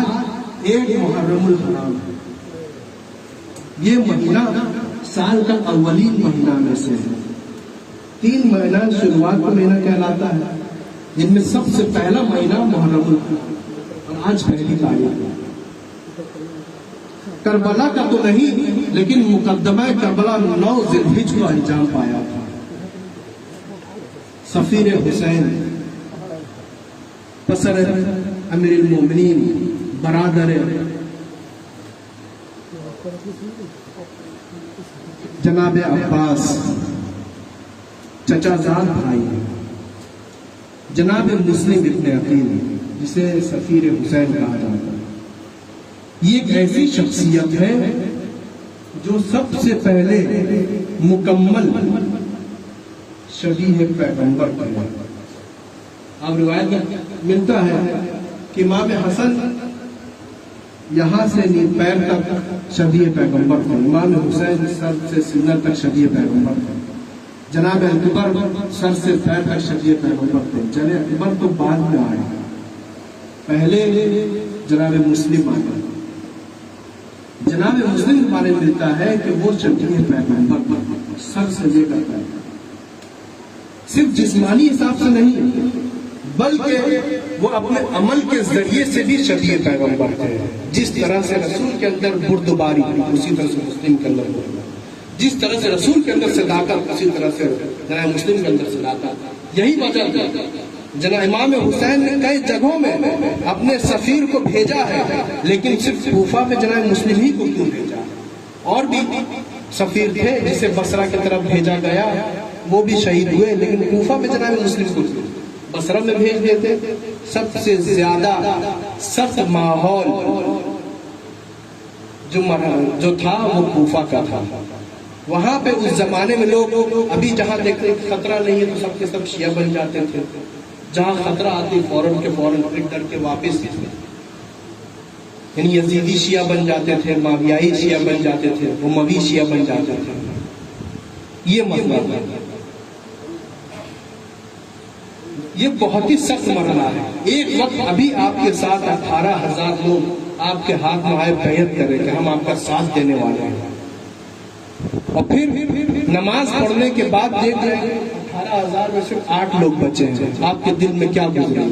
1 محرم الحرام, یہ مہینہ سال کا اولین مہینہ میں سے ہے. 3 مہینہ شروعات کا مہینہ کہلاتا ہے, جن میں سب سے پہلا مہینہ محرم الحرام, اور آج پہلی تاریخ ہے. کربلا کا تو نہیں, لیکن مقدمہ کربلا 9 ذی الحجہ کو انجام پایا تھا. سفیر حسین, پسر امیر المومنین, برادر جناب عباس, چچا زاد بھائی, جناب مسلم ابن عقیل, جسے سفیر حسین کہا جاتا ہے. یہ ایک ایسی شخصیت ہے جو سب سے پہلے مکمل شبیہ پیغمبر ہے. اب روایت میں ملتا ہے کہ امام حسن یہاں سے پیر تک شبیہ پیغمبر تھے, امام حسین سر سے سینہ تک شبیہ پیغمبر تھے, جناب اکبر سر سے پیر تک شبیہ پیغمبر تھے. جناب اکبر تو بعد میں آئے, پہلے جناب مسلم آئے. جناب مسلم کے بارے میں ملتا ہے کہ وہ چٹنی پیغمبر سر سے لے کر پیر، صرف جسمانی حساب سے نہیں بلکہ وہ اپنے عمل کے ذریعے سے بھی شفیع پیغمبر تھے. جس طرح سے رسول کے اندر بردباری اسی طرح سے مسلم کے اندر بردباری، جس طرح سے رسول کے اندر صداقت اسی طرح سے جناب مسلم کے اندر صداقت. یہی وجہ ہے جناب امام حسین نے کئی جگہوں میں اپنے سفیر کو بھیجا ہے، لیکن صرف کوفہ میں جناب مسلم ہی کو کیوں بھیجا؟ اور بھی سفیر تھے جسے بصرہ کی طرف بھیجا گیا، وہ بھی شہید ہوئے، لیکن کوفہ میں جناب مسلم کو بصرہ میں بھیج دیتے. سب سے زیادہ سخت ماحول جو تھا وہ کوفہ کا تھا. وہاں پہ اس زمانے میں لوگ ابھی جہاں دیکھتے خطرہ نہیں ہے تو سب کے سب شیعہ بن جاتے تھے، جہاں خطرہ آتی فوراً کے فوراً ڈر کے واپس، یعنی یزیدی شیعہ بن جاتے تھے، ماویائی شیعہ بن جاتے تھے، اموی شیعہ بن جاتے تھے. یہ مسئلہ ہے، یہ بہت ہی سخت مرحلہ ہے. ایک وقت ابھی آپ کے ساتھ 18,000 لوگ آپ کے ہاتھ میں آئے بیعت کرے کہ ہم آپ کا ساتھ دینے والے ہیں، اور پھر نماز پڑھنے کے بعد دیکھ رہے ہیں 18,000 میں صرف 8 لوگ بچے ہیں. آپ کے دل میں کیا گزرے؟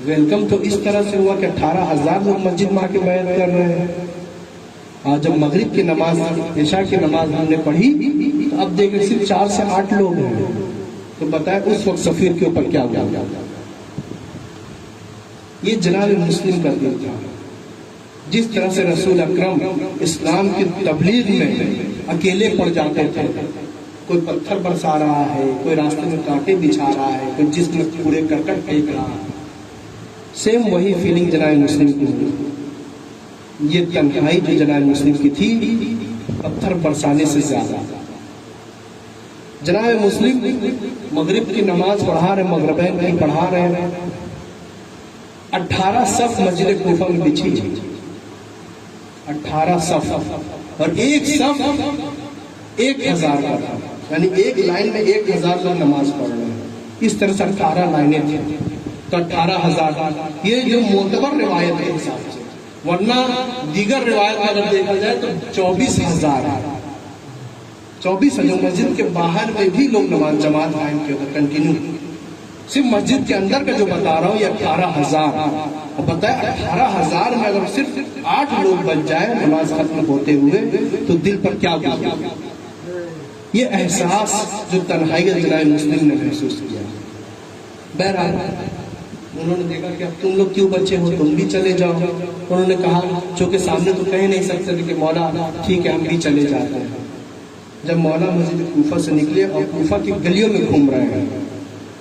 ویلکم تو اس طرح سے ہوا کہ 18,000 لوگ مسجد میں آ کے بیعت کر رہے ہیں. اور جب مغرب کی نماز عشاء کی نماز ہم نے پڑھی تو اب دیکھ رہے صرف 4 سے 8 لوگ ہیں. تو بتائیں اس وقت سفیر کے اوپر کیا ہوا؟ یہ جناب مسلم کا دل تھا. جس طرح سے رسول اکرم اسلام کی تبلیغ میں اکیلے پڑ جاتے تھے، کوئی پتھر برسا رہا ہے، کوئی راستے میں کانٹے بچھا رہا ہے، کوئی جسم میں کوڑے کرکٹ پھینک رہا ہے، سیم وہی فیلنگ جناب مسلم کی ہوئی. یہ تنہائی جو جناب مسلم کی تھی پتھر برسانے سے زیادہ. جناب مسلم مغرب کی نماز پڑھا رہے، مغربین کی پڑھا رہے ہیں، 18 صف مسجد کوفہ میں بچھی، 18 صف، اور ایک صف 1,000 کا تھا، یعنی ایک لائن میں 1,000 لوگ نماز پڑھ رہے ہیں. اس طرح سے 18 لائنیں تھیں تو 18,000. یہ جو معتبر روایت ہے حساب سے، ورنہ دیگر روایت میں اگر دیکھا جائے تو 24,000 مسجد کے باہر میں بھی لوگ نماز جماعت قائم کیا تھا کنٹینیو. صرف مسجد کے اندر کا جو بتا رہا ہوں یہ 18,000. اور بتائیں 18,000 میں اگر صرف 8 لوگ بچ جائے نماز ختم ہوتے ہوئے تو دل پر کیا گزرے؟ یہ احساس جو تنہائی جناب مسلم نے محسوس کیا. بہرحال انہوں نے دیکھا کہ اب تم لوگ کیوں بچے ہو، تم بھی چلے جاؤ. انہوں نے کہا چونکہ سامنے تو کہہ نہیں سکتے کہ مولا ٹھیک ہے ہم بھی چلے جاتے ہیں. جب مولا مسجد کوفہ سے نکلے اور کوفہ کی گلیوں میں گھوم رہے ہیں،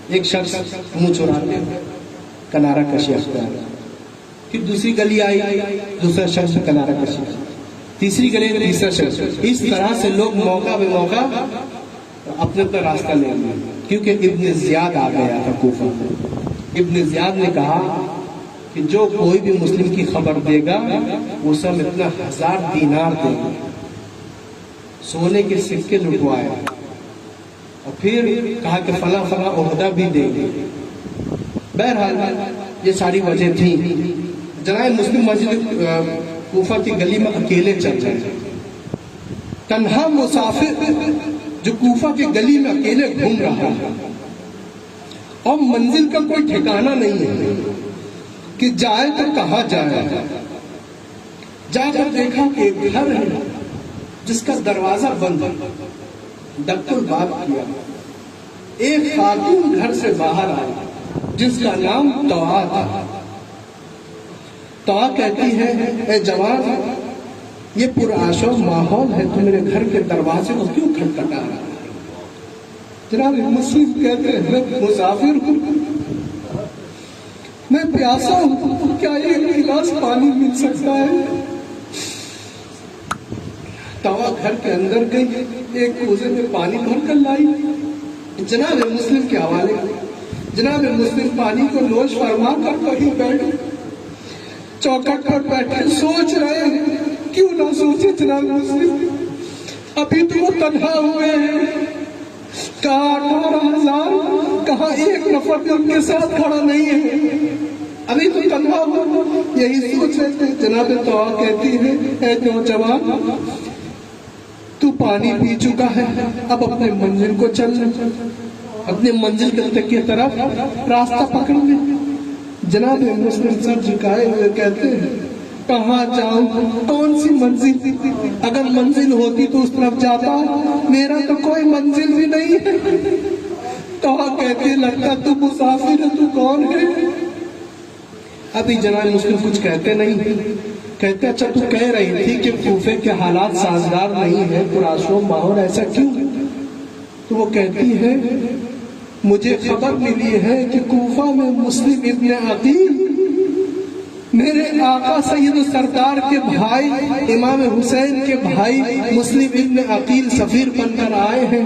ایک شخص منہ چوراتے کنارہ کشی اختیار، پھر دوسری گلی آئی، دوسرا شخص کنارہ کشی، تیسری گلی تیسرا شخص. اس طرح سے لوگ موقع بے موقع اپنے اپنا راستہ لے لیا، کیونکہ ابن زیاد آ گیا تھا کوفہ. ابن زیاد نے کہا کہ جو کوئی بھی مسلم کی خبر دے گا وہ سب اتنا 1000 دینار دے گا، سونے کے سکے لٹوائے، اور پھر کہا کہ فلاں فلاں عہدہ بھی دے گے. بہرحال یہ ساری وجہ تھی. جناب مسلم مسجد کوفہ کی گلی میں اکیلے چل رہے ہیں، تنہا مسافر جو کوفہ کی گلی میں اکیلے گھوم رہا ہے، اور منزل کا کوئی ٹھکانہ نہیں ہے کہ جائے تو کہاں جائے. جا کر دیکھا کہ ایک گھر ہے جس کا دروازہ بند ہے. ڈک الباب کیا، ایک خاتون گھر سے باہر آئی جس کا نام طوا تھا. طوا کہتی ہے اے جوان، یہ پرآشوب ماحول ہے، تو میرے گھر کے دروازے کو کیوں کھٹکھٹا رہا ہے؟ جناب مسلم کہتے ہیں میں مسافر ہوں، میں پیاسا ہوں، کیا ایک گلاس پانی مل سکتا ہے؟ طوا گھر کے اندر گئی، ایک کوزے میں پانی بھر کر لائی. جناب مسلم کے حوالے جناب مسلم پانی کو نوش فرما کر کہیں بیٹھے، چوکٹ پر بیٹھے سوچ رہے ہیں. کیوں نہ سوچے جناب مسلم، ابھی تو وہ تنہا ہوئے ہیں. کہاں 18,000، کہاں ایک نفر بھی ان کے ساتھ کھڑا نہیں ہے. ابھی تو تنہا ہو. یہی سوچ رہے تھے. جناب طوا کہتی ہے اے نوجوان تو پانی پی چکا ہے, اب اپنے منزل کو چل, اپنے منزل کی طرف راستہ پکڑ لے. جناب مسلم سر جھکائے ہوئے کہتے ہیں کہاں جاؤں, کون سی منزل, اگر منزل ہوتی تو اس طرف جاتا, میرا تو کوئی منزل بھی نہیں ہے. طوا کہتے لگتا تو مسافر ہے, تو کون ہے. ابھی جناب مسلم کچھ کہتے نہیں. کہتے اچھا تو کہہ رہی تھی کہ کوفے کے حالات سازگار نہیں ہے, پرآشوب ماحول, ایسا کیوں. تو وہ کہتی ہے مجھے خبر ملی ہے کہ کوفہ میں مسلم ابن عقیل میرے آقا سید و سردار کے بھائی امام حسین کے بھائی مسلم ابن عقیل سفیر بن کر آئے ہیں.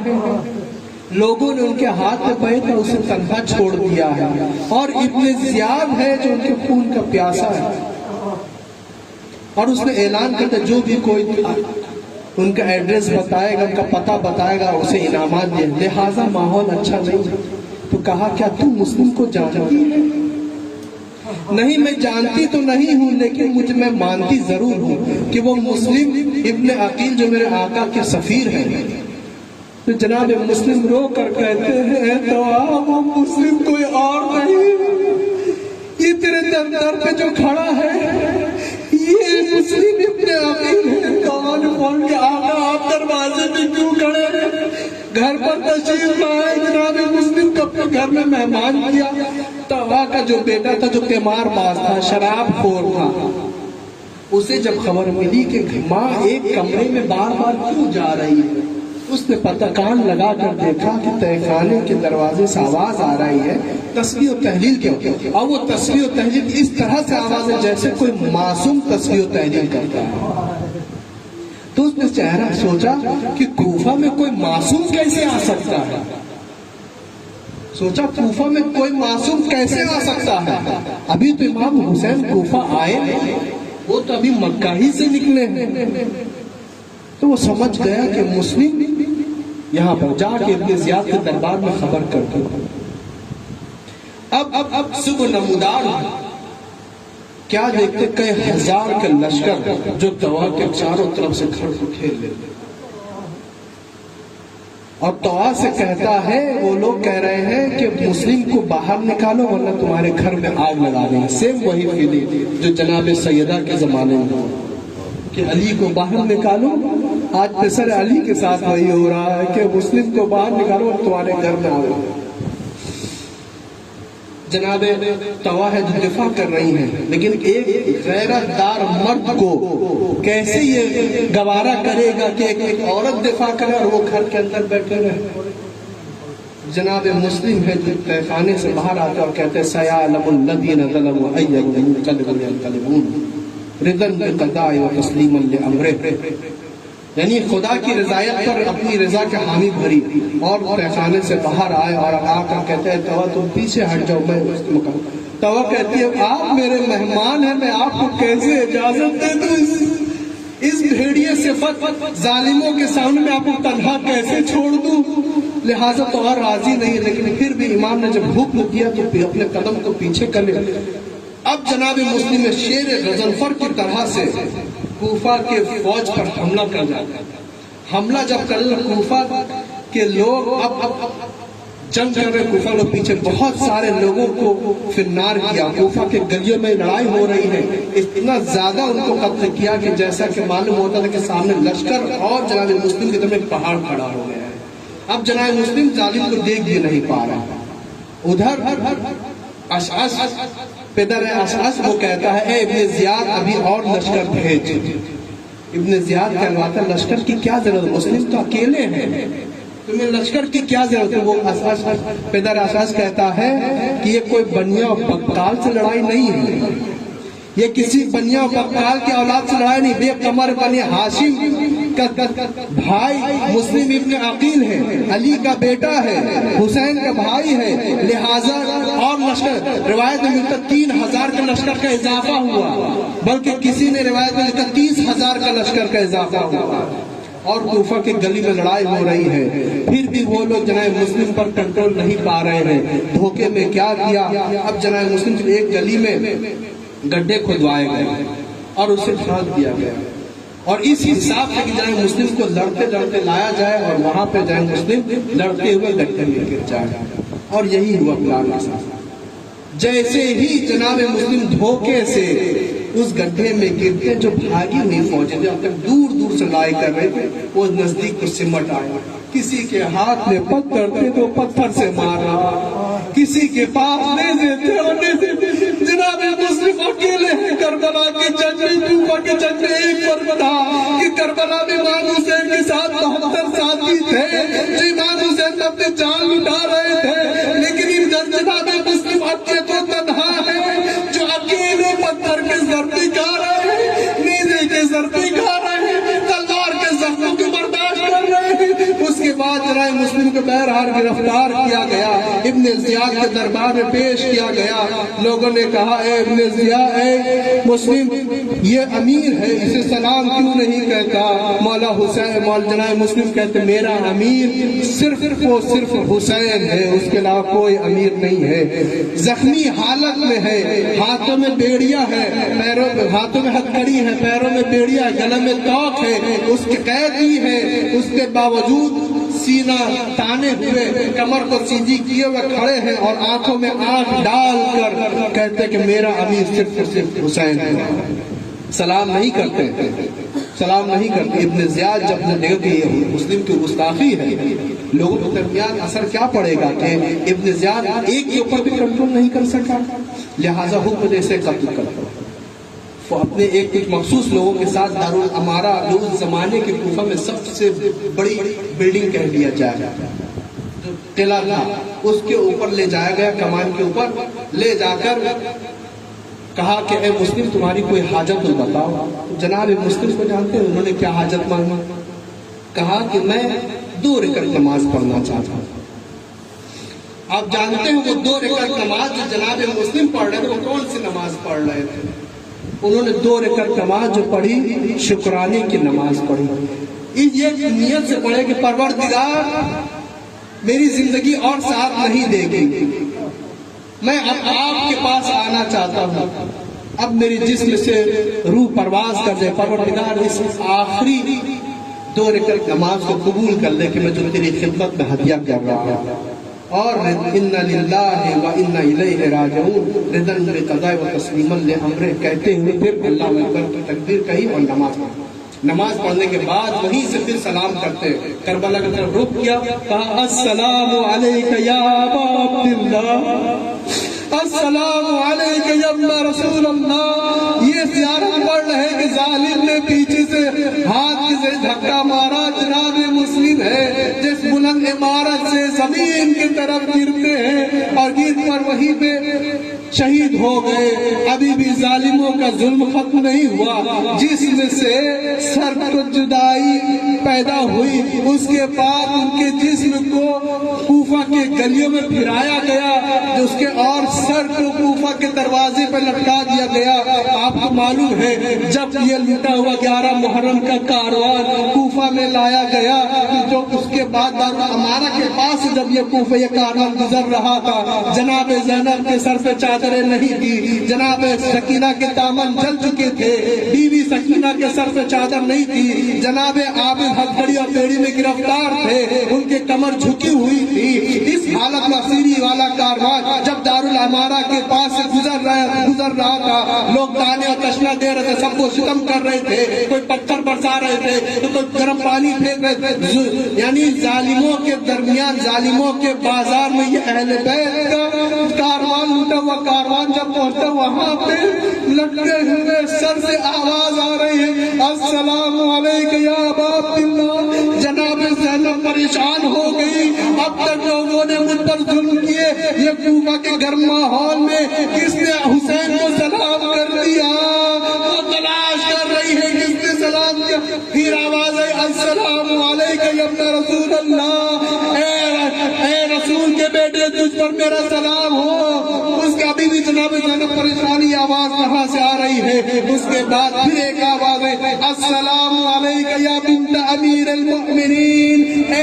لوگوں نے ان کے ہاتھ میں بیٹھا اسے تنہا چھوڑ دیا ہے, اور ابن زیاد ہے جو ان کے خون کا پیاسا ہے, اور اس نے اعلان کرتا جو بھی کوئی ان کا ایڈریس بتائے گا, ان کا پتہ بتائے گا, اسے انعامات دیں. لہٰذا ماحول اچھا نہیں. تو کہا کیا تم مسلم کو جانتی ہے. نہیں میں جانتی تو نہیں ہوں, لیکن میں مانتی ضرور ہوں کہ وہ مسلم ابن عقیل جو میرے آقا کے سفیر ہیں. تو جناب مسلم رو کر کہتے ہیں تو وہ مسلم کوئی اور نہیں, یہ تیرے در پہ جو کھڑا ہے یہ مسلم ابن عقیل ہے. کون کہ آقا آپ دروازے پہ کیوں کھڑے ہیں, گھر پر تشریف لائے. جناب مسلم کو اپنے گھر میں مہمان کیا. طوا کا جو بیٹا تھا جو قمار باز تھا, شراب خور تھا, اسے جب خبر ملی کہ ماں ایک کمرے میں بار بار کیوں جا رہی ہے, اس نے پتہ کان لگا کر دیکھا کہ تہہ خانے کے دروازے سے آواز آ رہی ہے تسبیح و تحلیل کے, اور وہ تسبیح و تحلیل اس طرح سے آواز ہے جیسے کوئی معصوم تسبیح و تحلیل کرتا ہے. تو اس نے چہرہ سوچا کہ کوفہ میں کوئی معصوم کیسے آ سکتا ہے. سوچا کوفہ میں کوئی معصوم کیسے آ سکتا ہے. ابھی تو امام حسین کوفہ آئے نہیں, وہ تو ابھی مکہ ہی سے نکلے ہیں. تو وہ سمجھ گیا کہ مسلم یہاں پر جا کے ابن زیاد کے دربار میں خبر کر دو. اب صبح نمودار کیا دیکھتے کئی ہزار کے لشکر جو طوا کے چاروں طرف سے کھڑ کو کھیل لیتے, اور طوا سے کہتا ہے وہ لوگ کہہ رہے ہیں کہ مسلم کو باہر نکالو ورنہ تمہارے گھر میں آگ لگا دیں گے. سیم وہی فیلنگ جو جناب سیدہ کے زمانے میں کہ علی کو باہر نکالو, آج پسر علی کے ساتھ وہی ہو رہا ہے کہ مسلم کو باہر نکالو اور تمہارے گھر میں آؤ. جناب طوا ہے جو دفاع کر رہی ہیں, لیکن ایک غیرت دار مرد کو کیسے یہ گوارا کرے گا کہ ایک عورت دفاع کرے اور وہ گھر کے اندر بیٹھے رہے. جناب مسلم ہے جو تہہ خانے سے باہر آتے اور کہتے سیعلم الذین ظلموا ای منقلب ینقلبون رضا بقضاء و تسلیما لامرہ, یعنی خدا کی رضایت پر اپنی رضا کے حامی بھری, اور تہہ خانے سے باہر آئے اور آ کر کہتے ہیں طوا تم پیچھے ہٹ جاؤ, میں اس مقام. طوا کہتی ہے آپ میرے مہمان ہیں, میں آپ کو کیسے اجازت دے دوں اس بھیڑیے صفت ظالموں کے سامنے میں آپ کو تنہا کیسے چھوڑ دوں. لہٰذا طوا راضی نہیں, لیکن پھر بھی امام نے جب حکم کیا تو اپنے قدم کو پیچھے کر لے. اب جناب مسلم میں شیر غضنفر کی طرح سے کوفہ کے فوج پر حملہ کر جاتا. حملہ جب کر کوفہ کے لوگ اب جنگ کر رہے, کوفہ لوگ پیچھے بہت سارے لوگوں کو فرنار کیا. کوفہ کے گلیوں میں لڑائی ہو رہی ہے, اتنا زیادہ ان کو قتل کیا کہ جیسا کہ معلوم ہوتا تھا کہ سامنے لشکر اور جناب مسلم کی طرف ایک پہاڑ کھڑا ہو گیا ہے. اب جناب مسلم ظالم کو دیکھ بھی نہیں پا رہا. ادھر اشعث پدر اشعث وہ کہتا ہے اے ابن زیاد ابھی اور لشکر بھیج. ابن زیاد کہلواتا ہے لشکر کی کیا ضرورت, مسلم تو اکیلے ہیں, تمہیں لشکر کی کیا ضرورت ہے. وہ پدر اشعث کہتا ہے کہ یہ کوئی بنیا اور بکال سے لڑائی نہیں ہے, یہ کسی بنیا اور بکال کے اولاد سے لڑائی نہیں, بے قمر بنی ہاشم کا بھائی مسلم ابن عقیل ہے, علی کا بیٹا ہے, حسین کا بھائی ہے. لہٰذا اور لشکر روایت میں ملتا 3000 کا لشکر کا اضافہ ہوا, بلکہ کسی نے روایت میں لکھا 30,000 کا لشکر کا اضافہ ہوا. اور کوفہ کے گلی میں لڑائی ہو رہی ہے. پھر بھی وہ لوگ جناب مسلم پر کنٹرول نہیں پا رہے ہیں. دھوکے میں کیا کیا، اب جناب مسلم کی ایک گلی میں گڈھے کھدوائے گئے اور اسے پھینک دیا گیا، اور اس حساب سے کہ جناب مسلم کو لڑتے لڑتے لایا جائے اور وہاں پہ جناب مسلم لڑتے ہوئے گڈھے میں گر جائے. اور یہی ہوا پلان کے ساتھ. جیسے ہی جناب مسلم دھوکے سے اس گڈھے میں گرتے، جو بھاگی ہوئی فوجیں جب تک دور دور سے لڑائی کر رہے تھے وہ نزدیک کو سمٹ آئے. کسی کے ہاتھ میں پتھر تھے تو پتھر سے مار رہا، کسی کے پاس نیزے تھے اور نیزے. جناب مسلم اکیلے ہیں کربلا کی جنگ میں. کوفہ کی جنگ میں ایک فرق تھا کہ کربلا میں امام حسین کے ساتھ 72 ساتھی تھے جو امام حسین اپنی جان لٹا رہے تھے، لیکن جناب مسلم اکیلے تو تنہا ہے جو اکیلے پتھر کے ضربے کھا رہے ہیں، نیزے کے ضربے کھا رہے ہیں، تلوار کے زخموں کو برداشت کر رہے ہیں. اس کے بعد جناب مسلم کو بہرحال گرفتار کیا گیا، ابن زیاد کے دربار میں پیش کیا گیا. لوگوں نے کہا اے ابن زیاد، اے مسلم یہ امیر ہے، اسے سلام کیوں نہیں کہتا؟ مولا حسین، مولا جناب مسلم کہتے میرا امیر صرف وہ صرف حسین ہے، اس کے علاوہ کوئی امیر نہیں ہے. زخمی حالت میں ہے، ہاتھوں میں بیڑیا ہے، پیروں میں ہاتھوں میں ہتھکڑی ہے، پیروں میں بیڑیا، گلے میں توق ہے، اس کے قیدی ہے. اس کے باوجود سینہ تانے ہوئے، کمر کو سیدھی کیے ہوئے کھڑے ہیں اور آنکھوں میں آنکھ ڈال کر کہتے کہ میرا امیر صرف صرف حسین ہے. سلام نہیں کرتے، سلام نہیں کرتے. ابن زیاد جب نے دیکھا کہ یہ مسلم کی گستاخی ہے، لوگوں کے درمیان اثر کیا پڑے گا کہ ابن زیاد ایک کے اوپر بھی کنٹرول نہیں کر سکا، لہٰذا حکم دے سے قتل کرتا. وہ اپنے ایک مخصوص لوگوں کے ساتھ دارالامارہ جو اس زمانے کے کوفہ میں سب سے بڑی بلڈنگ کہہ دیا جائے قلعہ تھا، اس کے اوپر لے جایا گیا، کمان کے اوپر لے جا کر کہا کہ اے مسلم تمہاری کوئی حاجت تو بتاؤ. جناب مسلم کو جانتے ہیں انہوں نے کیا حاجت مانگی؟ کہا کہ میں 2 رکعت نماز پڑھنا چاہتا ہوں. آپ جانتے ہیں وہ 2 رکعت نماز جو جناب مسلم پڑھ رہے تھے وہ کون سی نماز پڑھ رہے تھے؟ انہوں نے 2 رکعت نماز جو پڑھی شکرانے کی نماز پڑھی. یہ نیت سے پڑھے کہ پروردگار میری زندگی اور ساتھ نہیں دے گی، میں اب آپ کے پاس آنا چاہتا ہوں، اب میری جسم سے روح پرواز کر دے. پروردگار اس آخری 2 رکعت نماز کو قبول کر لے کہ میں جو تیری خدمت میں ہدیہ کر رہا ہوں. اور انا للہ و انا الیہ راجعون رضا بقضاء و تسلیما لامرہ کہتے ہوئے پھر اللہ اکبر کی تکبیر کہی اور نماز پڑھی. نماز پڑھنے کے بعد وہیں سے پھر سلام کرتے، کربلا کی طرف رخ کیا، کہا السلام علیک یا ابا عبداللہ، السلام علیک یا ابن رسول اللہ. یہ زیارت پڑھ رہے کہ ظالم نے پیچھے سے ہاتھ سے دھکا مارا. جناب مسلم ہے جس بلند عمارت سے زمین کی طرف گرتے ہیں اور گر پر وہیں پہ شہید ہو گئے. ابھی بھی ظالموں کا ظلم ختم نہیں ہوا. جسم سے سر کو جدائی پیدا ہوئی، اس کے بعد ان کے جسم کو کوفہ کے گلیوں میں پھرایا گیا، اس کے اور سر کو کوفہ کے دروازے پہ لٹکا دیا گیا. آپ کو معلوم ہے جب یہ لوٹا ہوا 11 محرم کا کاروان کوفہ میں لایا گیا، جو اس کے بعد دارالامارہ کے پاس جب یہ کوفہ یہ کاروان گزر رہا تھا، جناب زینب کے سر پہ چادریں نہیں تھی، جناب سکینہ کے دامن جل چکے تھے، بیوی سکینہ کے سر پہ چادر نہیں تھی، جناب عابد ہتھکڑی اور بیڑی میں گرفتار تھے، ان کے کمر جھکی ہوئی تھی. اس حالت میں سیری والا کاروان جب دارالامارہ کے پاس سے گزر رہا تھا، لوگ تانے اور تشنا دے رہے تھے، سب کو ستم کر رہے تھے، کوئی پتھر برسا رہے تھے تو کوئی گرم پانی پھینک رہے تھے. یعنی ظالموں کے درمیان، ظالموں کے بازار میں یہ اہل بیت کا کاروان لوٹا ہوا کاروان جب پہنچتا وہاں پہ لٹکے ہوئے سر سے آواز آ رہی ہے السلام علیکم یا ابا عبداللہ. جناب زینب پریشان ہو گئی، اب تک لوگوں نے مجھ پر ظلم کیے، یہ کوفہ کے گرم ماحول میں کس نے حسین کو سلام کر دیا؟ وہ تلاش کر رہی ہے کس نے سلام کیا. پھر آواز ہے السلام علیکم یا ابن رسول اللہ، اے رسول کے بیٹے تجھ پر میرا سلام ہو. اس کا ابھی بھی جناب زینب پریشانی آواز کہاں سے آ رہی ہے. اس کے بعد پھر ایک آواز ہے السلام علیکم یا بنت امیر المؤمنین، اے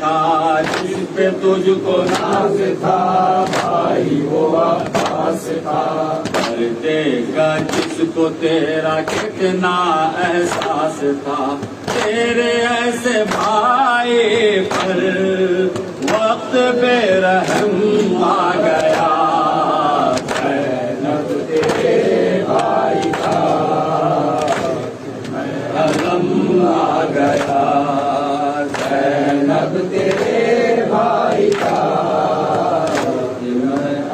تھا جس پہ تجھ کو ناز تھا بھائی وہ عباس تھا کر دے گا جس کو تیرا کتنا احساس تھا تیرے ایسے بھائی پر وقت بے رحم آ گیا زینب تیرے بھائی کا علم آ گیا زینب تیرے بھائی کا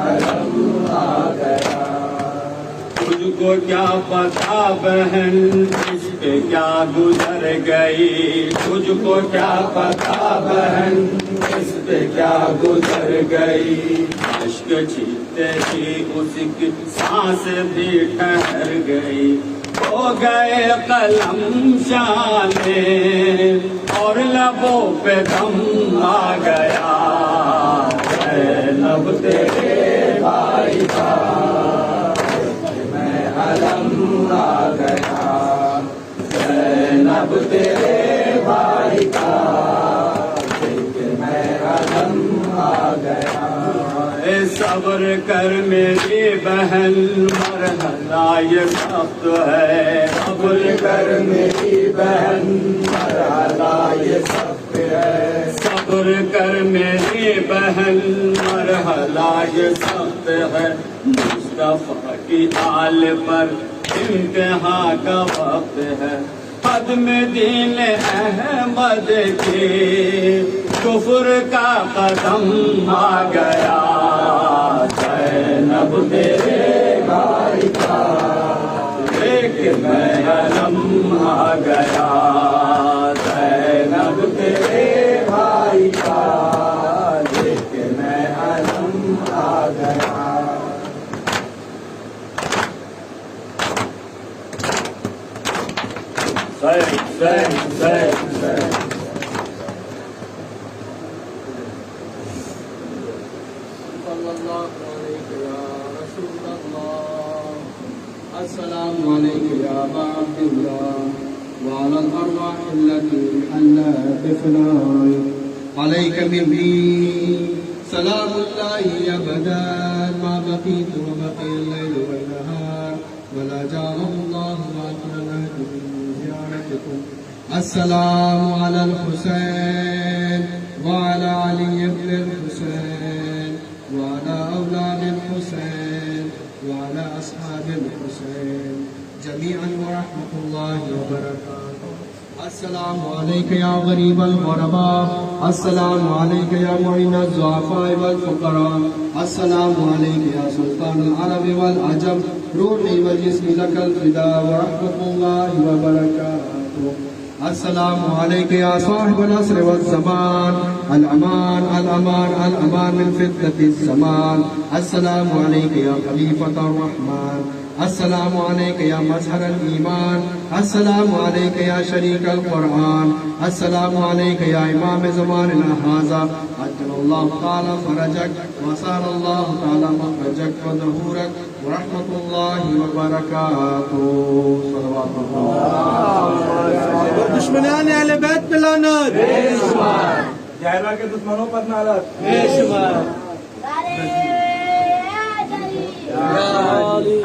علم آ گیا تجھ کو کیا پتا بہن اس پہ کیا گزر گئی تجھ کو کیا پتا بہن اس پہ کیا گزر گئی عشق چھیتے ہی اس کی سانس بھی ٹھہر گئی ہو گئے قلم شانے اور لبوں پہ دم آ گیا زینب تیرے بھائی کا میں علم آ گیا زینب تیرے بھائی کا میں علم آ گیا اے صبر کر میری بہن مرحلہ یہ سخت ہے صبر کر میری بہن مرحلہ یہ سخت ہے صبر کر میری بہن مرحلہ یہ سخت ہے مصطفیٰ کی آل پر امتحان کا وقت ہے قدم دین احمد کی کفر کا قدم آ گیا زینب تیرے بھائی کا لیکن میں علم آ گیا زینب تیرے بھائی کا لیکن میں علم آ گیا السلام عليك يا أبا عبد الله وعلى الأرواح التي حلت بفنائك عليك مني سلام الله أبدا ما بقيت وبقي الليل والنهار ولا جعله الله باطلا العهد من زيارتكم السلام على الحسين وعلى علي بن الحسين وعلى أولاد الحسين وعلى أصحاب الحسين جميعا ورحمة الله وبركاته السلام عليك يا غريب الغرباء السلام عليك يا معين الضعفاء والفقراء السلام عليك يا سلطان العرب والعجم روحي والجسم لك الفداء ورحمة الله وبركاته السلام عليك يا صاحب العصر والزمان الأمان الأمان الأمان من فتنة الزمان السلام عليك يا خليفة الرحمن السلام عليك يا مظهر الإيمان السلام عليك يا شريك القرآن السلام عليك يا إمام زماننا هذا عجل الله تعالى فرجك وسال الله تعالى مخرجك وظهورك ورحمة الله وبركاته صلوات الله دشمنان اہل بیت پہ لعنت جائرہ کے دشمنوں پر نعرت بے شمار یا علی